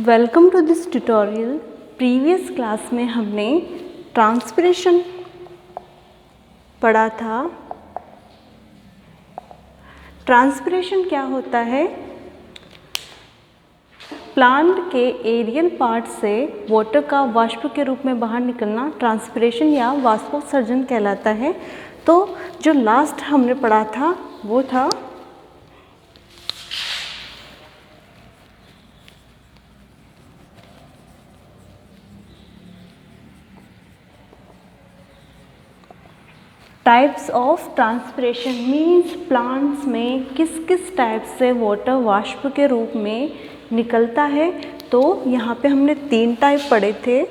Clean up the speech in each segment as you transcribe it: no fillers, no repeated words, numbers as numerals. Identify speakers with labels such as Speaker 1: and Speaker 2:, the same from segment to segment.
Speaker 1: Welcome to this tutorial. Previous class में हमने transpiration पढ़ा था। ट्रांसपिरेशन क्या होता है? प्लांट के एरियल पार्ट से वाटर का वाष्प के रूप में बाहर निकलना ट्रांसपिरेशन या वाष्पोत्सर्जन कहलाता है। तो जो लास्ट हमने पढ़ा था वो था types of transpiration. Means plants में किस किस टाइप से वाटर वाष्प के रूप में निकलता है। तो यहाँ पे हमने 3 टाइप पढ़े थे।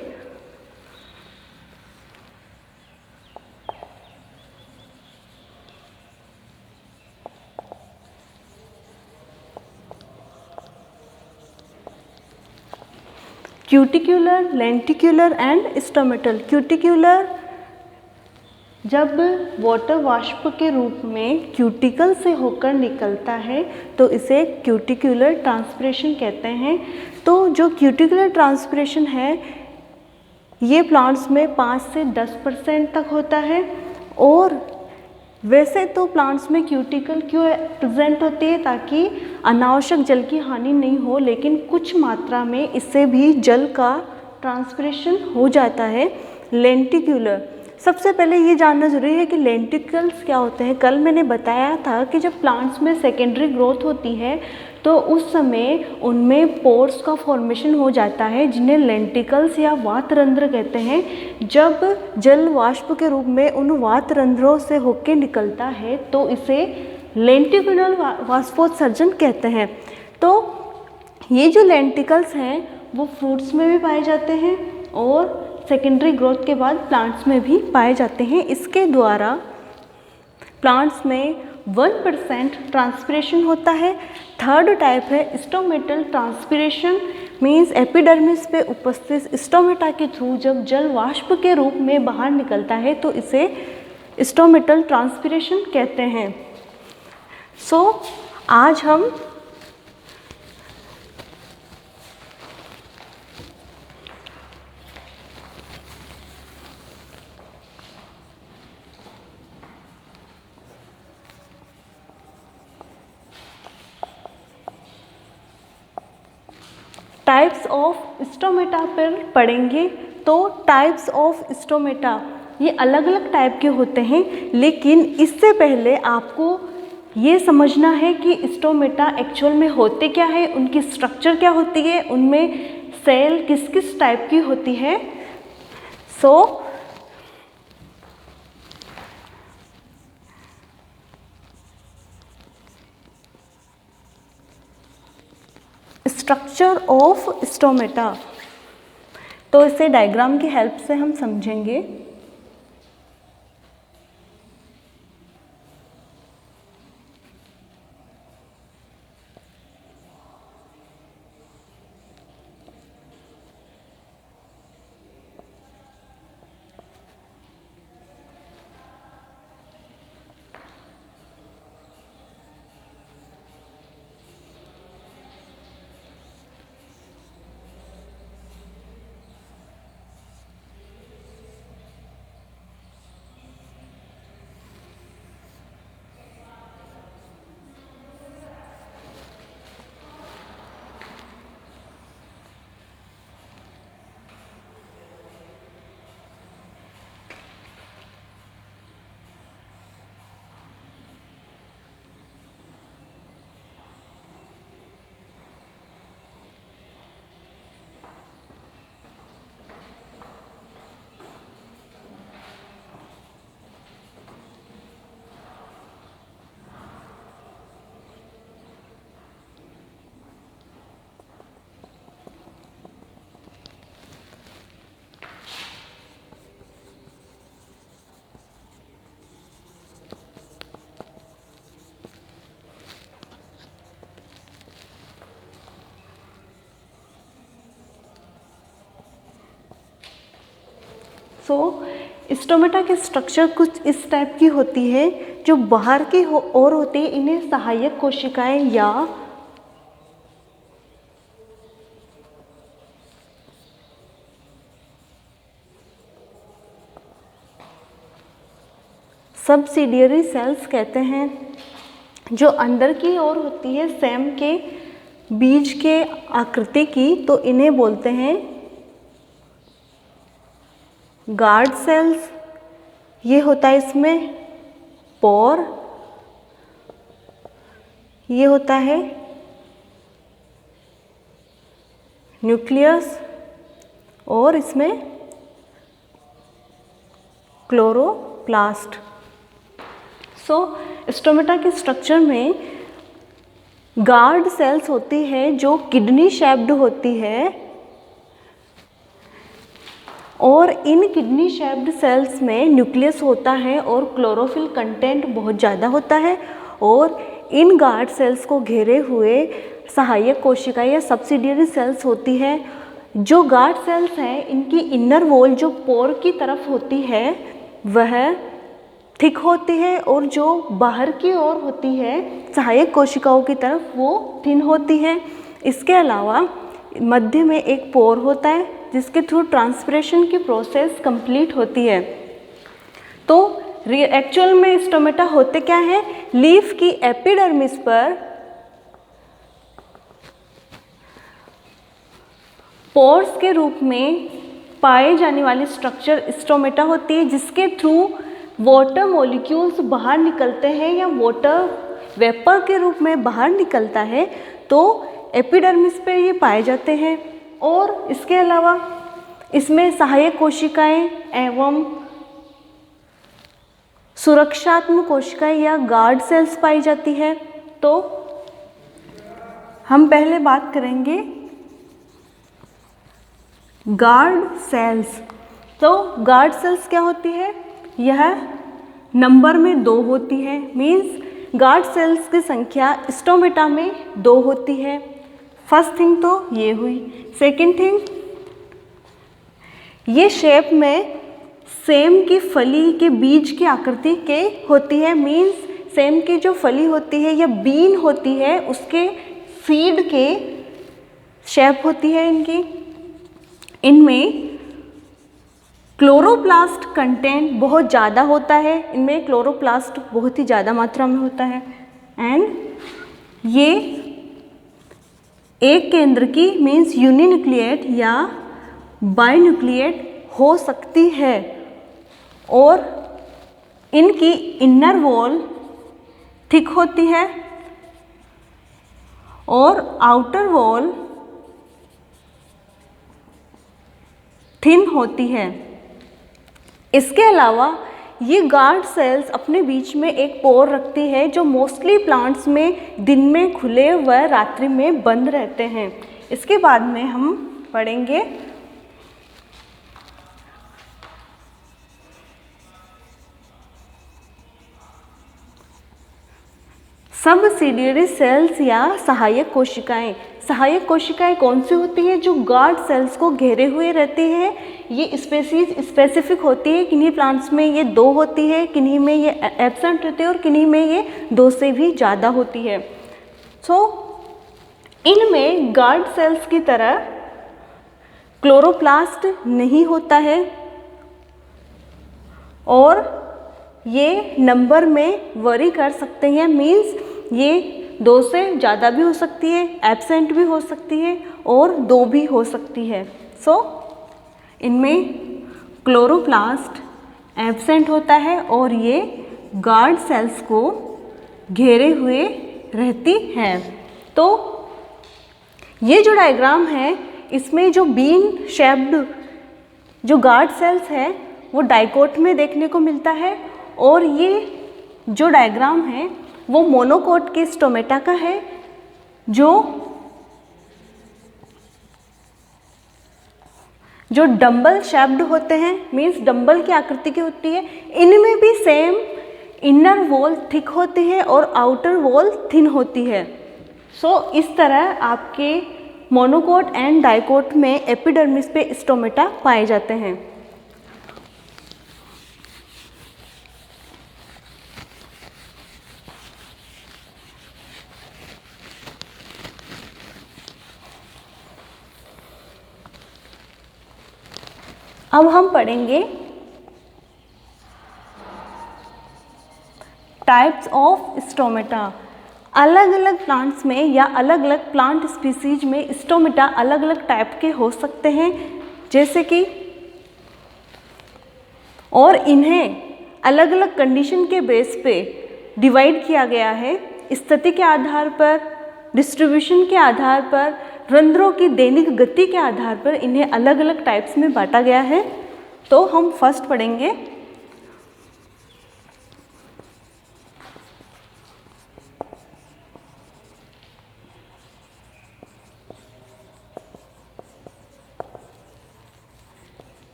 Speaker 1: क्यूटिक्युलर, लेंटिक्युलर एंड स्टोमेटल। क्यूटिक्युलर जब वाटर वाष्प के रूप में क्यूटिकल से होकर निकलता है तो इसे क्यूटिक्युलर ट्रांसपिरेशन कहते हैं। तो जो क्यूटिकुलर ट्रांसपिरेशन है ये प्लांट्स में 5 से 10% तक होता है। और वैसे तो प्लांट्स में क्यूटिकल क्यों प्रेजेंट होती है? ताकि अनावश्यक जल की हानि नहीं हो, लेकिन कुछ मात्रा में इससे भी जल का ट्रांसपिरेशन हो जाता है। लेंटिक्युलर, सबसे पहले ये जानना जरूरी है कि लेंटिकल्स क्या होते हैं। कल मैंने बताया था कि जब प्लांट्स में सेकेंडरी ग्रोथ होती है तो उस समय उनमें पोर्स का फॉर्मेशन हो जाता है, जिन्हें लेंटिकल्स या वातरंध्र कहते हैं। जब जल वाष्प के रूप में उन वातरंध्रों से होकर निकलता है तो इसे लेंटिकुलर वाष्पोत्सर्जन कहते हैं। तो ये जो लेंटिकल्स हैं वो फ्रूट्स में भी पाए जाते हैं और सेकेंडरी ग्रोथ के बाद प्लांट्स में भी पाए जाते हैं। इसके द्वारा प्लांट्स में 1% ट्रांसपिरेशन होता है। थर्ड टाइप है स्टोमेटल ट्रांसपिरेशन। मीन्स एपिडर्मिस पे उपस्थित स्टोमेटा के थ्रू जब जल वाष्प के रूप में बाहर निकलता है तो इसे स्टोमेटल ट्रांसपिरेशन कहते हैं। आज हम टाइप्स ऑफ स्टोमेटा पर पढ़ेंगे। तो टाइप्स ऑफ स्टोमेटा ये अलग अलग टाइप के होते हैं, लेकिन इससे पहले आपको ये समझना है कि स्टोमेटा एक्चुअल में होते क्या है, उनकी स्ट्रक्चर क्या होती है, उनमें सेल किस किस टाइप की होती है। स्ट्रक्चर ऑफ स्टोमेटा, तो इसे डायग्राम की हेल्प से हम समझेंगे। स्टोमेटा की स्ट्रक्चर कुछ इस टाइप की होती है। जो बाहर की ओर होती है इन्हें सहायक कोशिकाएं या सब्सिडियरी सेल्स कहते हैं जो अंदर की ओर होती है सेम के बीज के आकृति की, तो इन्हें बोलते हैं गार्ड सेल्स। ये होता है इसमें पोर, ये होता है न्यूक्लियस और इसमें क्लोरोप्लास्ट। सो स्टोमेटा के स्ट्रक्चर में गार्ड सेल्स होती है जो किडनी शेप्ड होती है और इन किडनी शेप्ड सेल्स में न्यूक्लियस होता है और क्लोरोफिल कंटेंट बहुत ज़्यादा होता है और इन गार्ड सेल्स को घेरे हुए सहायक कोशिकाएं या सब्सिडियरी सेल्स होती है। जो गार्ड सेल्स हैं इनकी इनर वॉल जो पोर की तरफ होती है वह थिक होती है और जो बाहर की ओर होती है सहायक कोशिकाओं की तरफ वो थिन होती है। इसके अलावा मध्य में एक पोर होता है जिसके थ्रू ट्रांसपिरेशन की प्रोसेस कंप्लीट होती है। तो एक्चुअल में स्टोमेटा होते क्या है, लीफ की एपिडर्मिस पर पोर्स के रूप में पाए जाने वाली स्ट्रक्चर स्टोमेटा होती है जिसके थ्रू वाटर मॉलिक्यूल्स बाहर निकलते हैं या वाटर वेपर के रूप में बाहर निकलता है, तो एपिडर्मिस पे ये पाए जाते हैं। और इसके अलावा इसमें सहायक कोशिकाएं एवं सुरक्षात्मक कोशिकाएं या गार्ड सेल्स पाई जाती है। तो हम पहले बात करेंगे गार्ड सेल्स। तो गार्ड सेल्स क्या होती है, यह नंबर में 2 होती है, मीन्स गार्ड सेल्स की संख्या स्टोमेटा में 2 होती है। फर्स्ट थिंग तो ये हुई। सेकंड थिंग, ये शेप में सेम की फली के बीज की आकृति के होती है, मीन्स सेम की जो फली होती है या बीन होती है उसके सीड के शेप होती है इनकी। इनमें क्लोरोप्लास्ट कंटेंट बहुत ज़्यादा होता है, इनमें क्लोरोप्लास्ट बहुत ही ज़्यादा मात्रा में होता है एंड ये एक केंद्र की मीन्स यूनिन्यूक्लिएट या बाइन्यूक्लिएट हो सकती है और इनकी इनर वॉल थिक होती है और आउटर वॉल थिन होती है। इसके अलावा ये गार्ड सेल्स अपने बीच में एक पोर रखती है जो मोस्टली प्लांट्स में दिन में खुले व रात्रि में बंद रहते हैं। इसके बाद में हम पढ़ेंगे सबसिडियरी सेल्स या सहायक कोशिकाएं। सहायक कोशिकाएं कौन सी होती हैं, जो गार्ड सेल्स को घेरे हुए रहती हैं। ये स्पेसीज स्पेसिफिक होती है, किन्हीं प्लांट्स में ये 2 होती है, किन्हीं में ये एब्सेंट रहती है और किन्हीं में ये 2 से भी ज़्यादा होती है। सो इनमें गार्ड सेल्स की तरह क्लोरोप्लास्ट नहीं होता है और ये नंबर में वरी कर सकते हैं, मीन्स ये 2 से ज़्यादा भी हो सकती है, एब्सेंट भी हो सकती है और 2 भी हो सकती है। सो इनमें क्लोरोप्लास्ट एब्सेंट होता है और ये गार्ड सेल्स को घेरे हुए रहती है। तो ये जो डायग्राम है इसमें जो बीन शेप्ड जो गार्ड सेल्स है वो डाइकोट में देखने को मिलता है और ये जो डायग्राम है वो मोनोकोट के स्टोमेटा का है जो डंबल शेप्ड होते हैं, मीन्स डंबल की आकृति की होती है। इनमें भी सेम इनर वॉल थिक होती है और आउटर वॉल थिन होती है। सो इस तरह आपके मोनोकोट एंड डाइकोट में एपिडर्मिस पे स्टोमेटा पाए जाते हैं। अब हम पढ़ेंगे टाइप्स ऑफ स्टोमेटा। अलग अलग प्लांट्स में या अलग अलग प्लांट स्पीसीज में स्टोमेटा अलग अलग टाइप के हो सकते हैं, जैसे कि, और इन्हें अलग अलग कंडीशन के बेस पे डिवाइड किया गया है। स्थिति के आधार पर, डिस्ट्रीब्यूशन के आधार पर, रंध्रों की दैनिक गति के आधार पर इन्हें अलग अलग टाइप्स में बांटा गया है। तो हम फर्स्ट पढ़ेंगे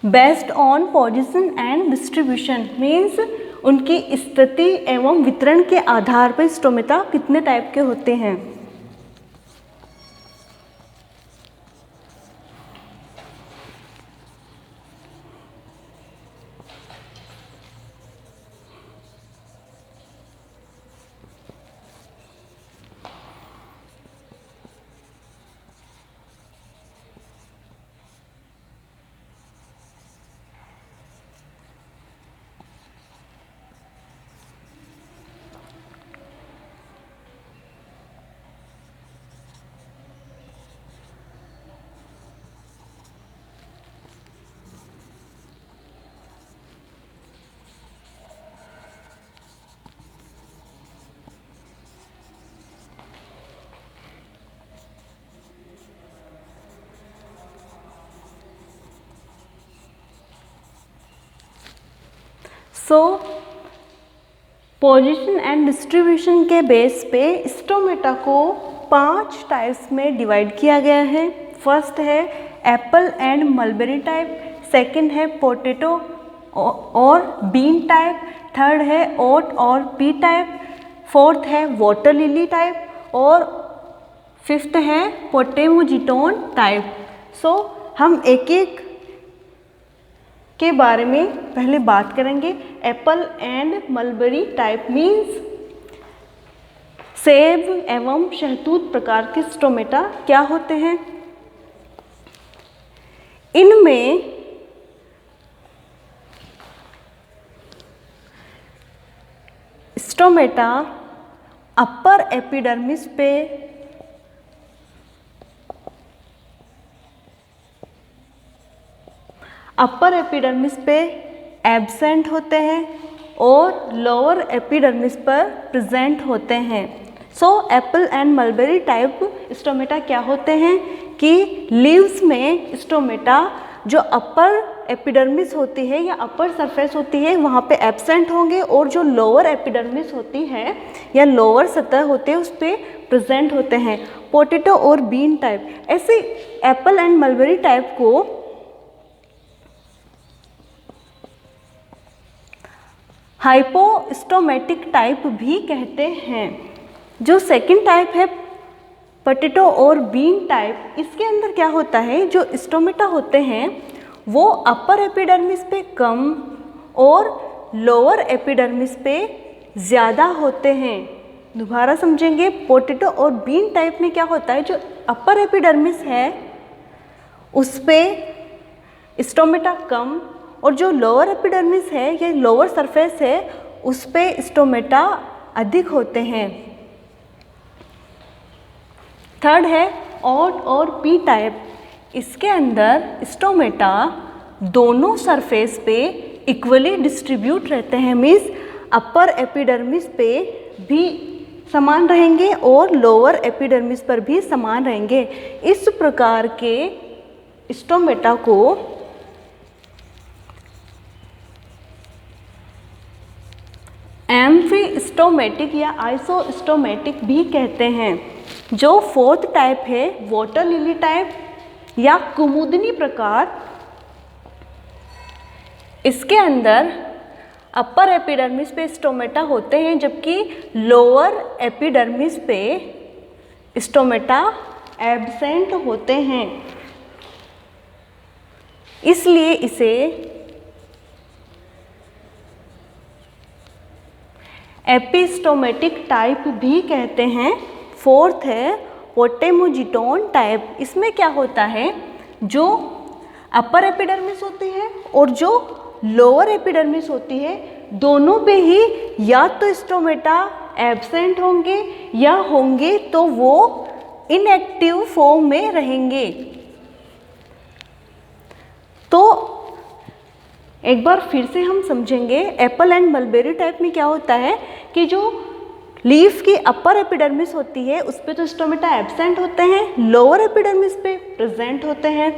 Speaker 1: based on position and distribution, means उनकी स्थिति एवं वितरण के आधार पर स्टोमेटा कितने टाइप के होते हैं। सो पोजीशन एंड डिस्ट्रीब्यूशन के बेस पे स्टोमेटा को 5 टाइप्स में डिवाइड किया गया है। फर्स्ट है Apple and mulberry type, second है पोटैटो और बीन टाइप, थर्ड है ओट और पी टाइप, फोर्थ है वाटर लिली टाइप और फिफ्थ है पोटेमोजिटोन टाइप। सो हम एक एक के बारे में पहले बात करेंगे। Apple and mulberry type means सेब एवं शहतूत प्रकार के स्टोमेटा क्या होते हैं। इनमें स्टोमेटा अपर एपिडर्मिस पे एब्सेंट होते हैं और लोअर एपिडर्मिस पर प्रेजेंट होते हैं। So apple and mulberry type stomata क्या होते हैं कि लीव्स में स्टोमेटा जो अपर एपिडर्मिस होती है या अपर सरफेस होती है वहाँ पे एब्सेंट होंगे और जो लोअर एपिडर्मिस होती है या लोअर सतह होती है उस पर प्रेजेंट होते हैं। पोटैटो और बीन टाइप, ऐसे एप्पल एंड मलबेरी टाइप को हाइपोस्टोमेटिक टाइप भी कहते हैं। जो सेकंड टाइप है पोटैटो और बीन टाइप, इसके अंदर क्या होता है, जो स्टोमेटा होते हैं वो अपर एपिडर्मिस पे कम और लोअर एपिडर्मिस पे ज़्यादा होते हैं। दोबारा समझेंगे, पोटैटो और बीन टाइप में क्या होता है, जो अपर एपिडर्मिस है उस पे स्टोमेटा कम और जो लोअर एपिडर्मिस है या लोअर सरफेस है उस पे स्टोमेटा अधिक होते हैं। थर्ड है ओट और पी टाइप, इसके अंदर स्टोमेटा दोनों सरफेस पे इक्वली डिस्ट्रीब्यूट रहते हैं, मीन्स अपर एपिडर्मिस पे भी समान रहेंगे और लोअर एपिडर्मिस पर भी समान रहेंगे। इस प्रकार के स्टोमेटा को एम्फीस्टोमेटिक या आइसोस्टोमेटिक भी कहते हैं। जो फोर्थ टाइप है वाटर लिली टाइप या कुमुदनी प्रकार, इसके अंदर अपर एपिडर्मिस पे स्टोमेटा होते हैं जबकि लोअर एपिडर्मिस पे स्टोमेटा एब्सेंट होते हैं, इसलिए इसे एपिस्टोमेटिक टाइप भी कहते हैं। फोर्थ है पोटेमोजिटोन टाइप, इसमें क्या होता है, जो अपर एपिडर्मिस होती है और जो लोअर एपिडर्मिस होती है दोनों पे ही या तो स्टोमेटा एब्सेंट होंगे या होंगे तो वो इनएक्टिव फॉर्म में रहेंगे। तो एक बार फिर से हम समझेंगे, एप्पल एंड मलबेरी टाइप में क्या होता है कि जो लीफ की अपर एपिडर्मिस होती है उस पे तो स्टोमेटा एब्सेंट होते हैं, लोअर एपिडर्मिस पे प्रेजेंट होते हैं।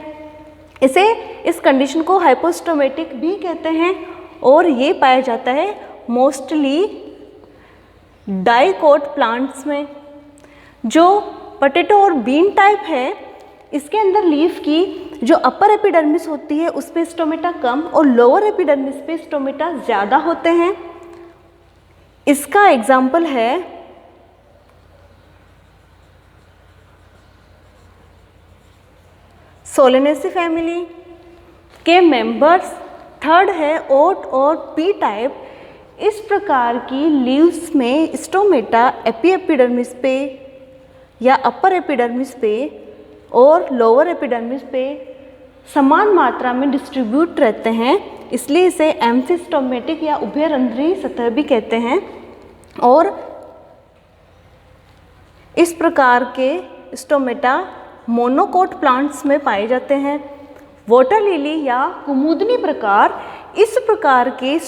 Speaker 1: इस कंडीशन को हाइपोस्टोमेटिक भी कहते हैं और ये पाया जाता है मोस्टली डाइकोट प्लांट्स में। जो पोटैटो और बीन टाइप है इसके अंदर लीफ की जो अपर एपिडर्मिस होती है उस पे स्टोमेटा कम और लोअर एपिडर्मिस पे स्टोमेटा ज़्यादा होते हैं। इसका एग्जाम्पल है सोलेनेसी फैमिली के मेंबर्स। थर्ड है ओट और पी टाइप। इस प्रकार की लीव्स में स्टोमेटा एपी एपिडर्मिस पे या अपर एपिडर्मिस पे और लोअर एपिडर्मिस पे समान मात्रा में डिस्ट्रीब्यूट रहते हैं, इसलिए इसे एम्फिस्टोमेटिक या उभयरंध्रीय सतह भी कहते हैं। और इस प्रकार के स्टोमेटा मोनोकोट प्लांट्स में पाए जाते हैं। वाटर लिली या कुमुदनी प्रकार इस प्रकार के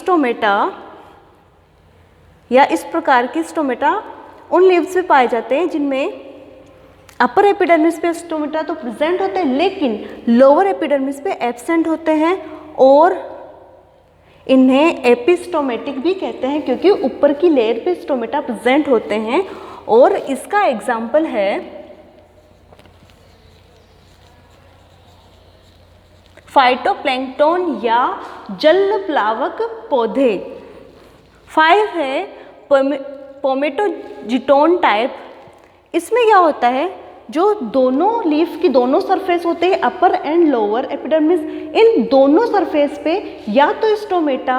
Speaker 1: स्टोमेटा उन लीव्स में पाए जाते हैं जिनमें अपर एपिडर्मिस पे स्टोमेटा तो प्रेजेंट होते हैं लेकिन लोअर एपिडर्मिस पे एब्सेंट होते हैं और इन्हें एपिस्टोमेटिक भी कहते हैं क्योंकि ऊपर की लेयर पे स्टोमेटा प्रेजेंट होते हैं। और इसका एग्जाम्पल है फाइटोप्लैंक्टन या जल प्लावक पौधे। 5 है पोमेटोजिटोन टाइप। इसमें क्या होता है, जो दोनों लीफ की दोनों सरफेस होते हैं अपर एंड लोअर एपिडर्मिस, इन दोनों सरफेस पे या तो स्टोमेटा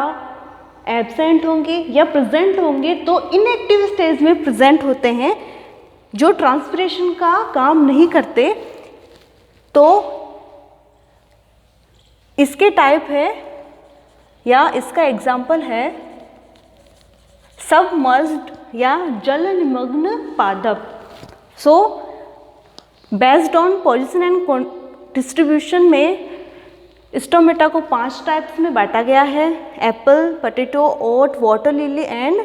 Speaker 1: एब्सेंट होंगे या प्रेजेंट होंगे, तो इनएक्टिव स्टेज में प्रेजेंट होते हैं जो ट्रांसपिरेशन का काम नहीं करते। तो इसके टाइप है या इसका एग्जाम्पल है सबमर्ज्ड या जल निमग्न पादप। So based on position and distribution में स्टोमेटा को 5 टाइप्स में बांटा गया है: apple, potato, oat, water lily and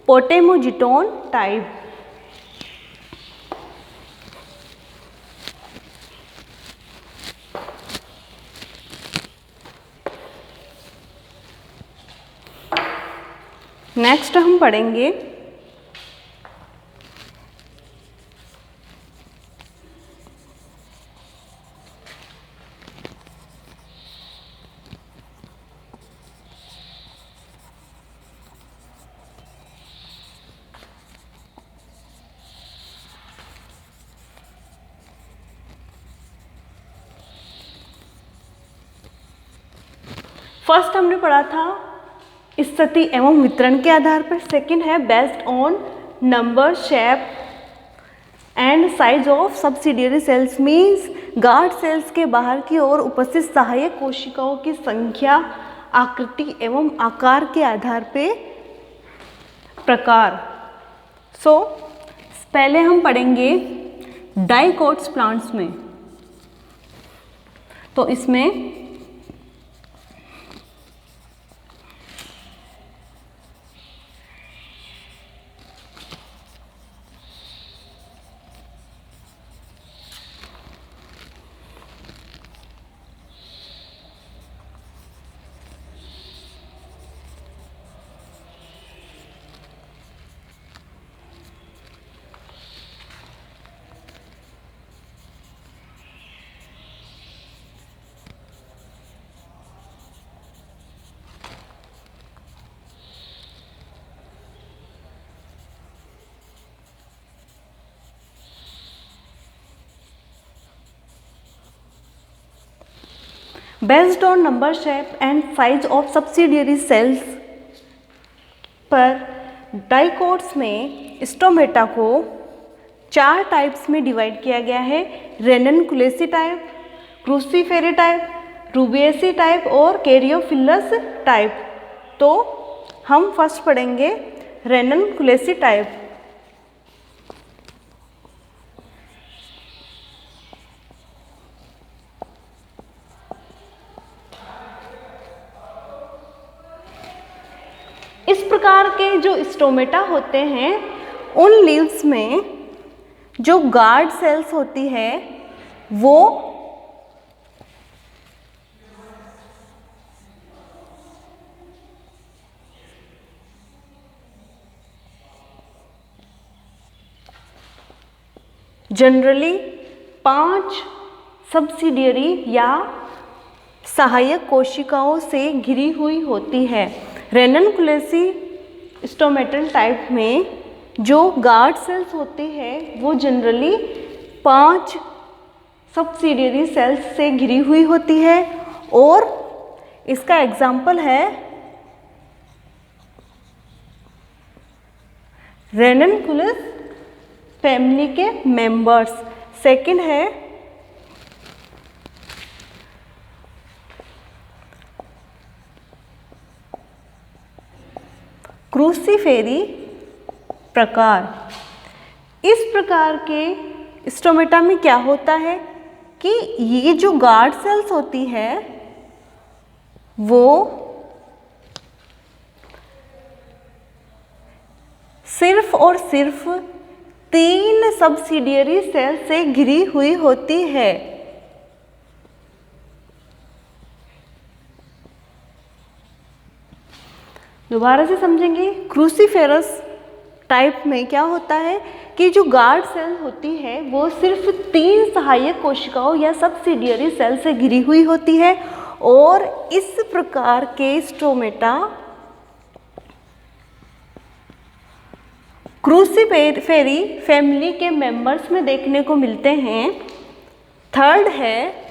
Speaker 1: potamogeton type. Next हम पढ़ेंगे फर्स्ट हमने पढ़ा था स्थिति एवं वितरण के आधार पर। सेकंड है based on number, shape and size of subsidiary cells, means guard cells के बाहर की ओर उपस्थित सहायक कोशिकाओं की संख्या, आकृति एवं आकार के आधार पे प्रकार। सो पहले हम पढ़ेंगे डाइकोट्स प्लांट्स में। तो इसमें based on number, shape and size of subsidiary cells पर डाइकोट्स में स्टोमेटा को 4 टाइप्स में डिवाइड किया गया है: Ranunculaceae type, Cruciferae type, Rubiaceae type और कैरियोफिलस टाइप। तो हम फर्स्ट पढ़ेंगे रेननकुलेसी टाइप। इस प्रकार के जो स्टोमेटा होते हैं उन लीव्स में जो गार्ड सेल्स होती है वो जनरली 5 सब्सिडियरी या सहायक कोशिकाओं से घिरी हुई होती है। रेननकुलेसी स्टोमेटल टाइप में जो गार्ड सेल्स होती है वो जनरली 5 सब्सिडियरी सेल्स से घिरी हुई होती है और इसका एग्जाम्पल है रेननकुलस फैमिली के मेंबर्स। सेकंड है क्रूसीफेरी प्रकार। इस प्रकार के स्टोमेटा में क्या होता है कि ये जो गार्ड सेल्स होती है वो सिर्फ और सिर्फ 3 सब्सिडियरी सेल से घिरी हुई होती है। दोबारा से समझेंगे। क्रूसीफेरस टाइप में क्या होता है कि जो गार्ड सेल होती है वो सिर्फ 3 सहायक कोशिकाओं या सब्सिडियरी सेल से घिरी हुई होती है और इस प्रकार के स्टोमेटा क्रूसीफेरी फैमिली के मेंबर्स में देखने को मिलते हैं। थर्ड है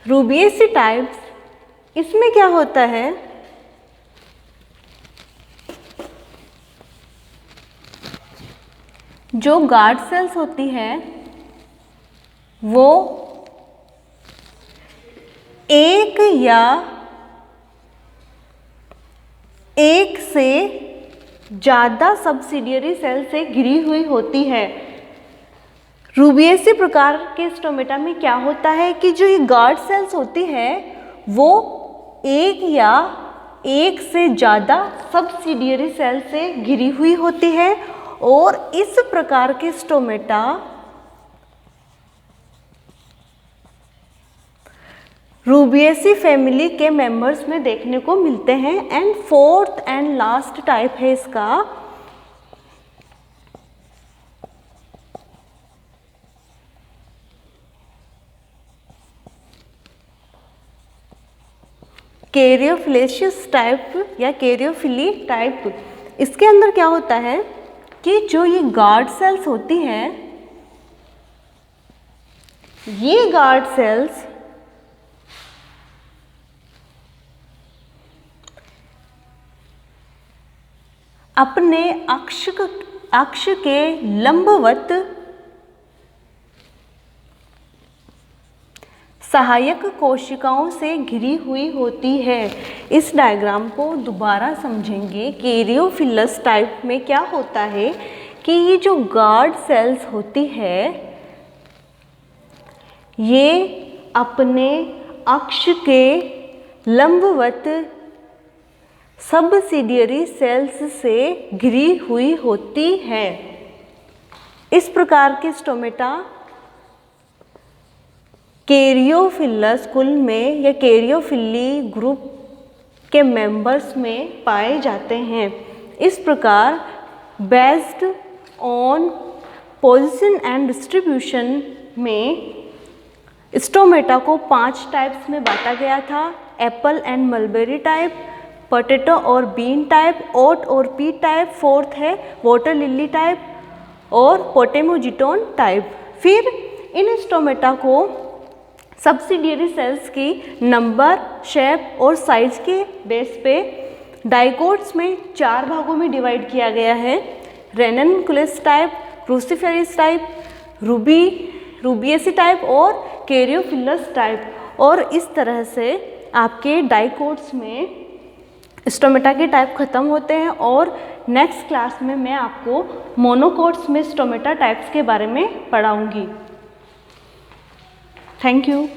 Speaker 1: रूबिएसी टाइप्स। इसमें क्या होता है जो गार्ड सेल्स होती है वो एक या एक से ज़्यादा सब्सिडियरी सेल से घिरी हुई होती है। रूबिएसी प्रकार के स्टोमेटा में क्या होता है कि जो ये गार्ड सेल्स होती है वो एक या एक से ज़्यादा सब्सिडियरी सेल से घिरी हुई होती है और इस प्रकार के स्टोमेटा रूबिएसी फैमिली के मेंबर्स में देखने को मिलते हैं। And fourth and last type है इसका कैरियोफिलेशियस टाइप या कैरियोफिली टाइप। इसके अंदर क्या होता है कि जो ये गार्ड सेल्स होती हैं ये गार्ड सेल्स अपने अक्ष के लंबवत सहायक कोशिकाओं से घिरी हुई होती है। इस डायग्राम को दोबारा समझेंगे। कैरियोफिलस टाइप में क्या होता है कि ये जो गार्ड सेल्स होती है ये अपने अक्ष के लंबवत सब्सिडियरी सेल्स से घिरी हुई होती है। इस प्रकार के स्टोमेटा कैरियोफिलस कुल में या कैरियोफिली ग्रुप के मेंबर्स में पाए जाते हैं। इस प्रकार based on position and distribution में स्टोमेटा को 5 टाइप्स में बांटा गया था। Apple and mulberry type, potato और बीन टाइप, ओट और पी टाइप, फोर्थ है वाटर लिली टाइप और पोटेमोजिटोन टाइप। फिर इन स्टोमेटा को सब्सिडियरी सेल्स की नंबर, शेप और साइज के बेस पे डाइकोट्स में 4 भागों में डिवाइड किया गया है। Ranunculus type, cruciferous type, Rubiaceae type और कैरियोफिलस टाइप। और इस तरह से आपके डाइकोट्स में स्टोमेटा के टाइप ख़त्म होते हैं। और नेक्स्ट क्लास में मैं आपको मोनोकोट्स में स्टोमेटा टाइप्स के बारे में पढ़ाऊँगी। Thank you.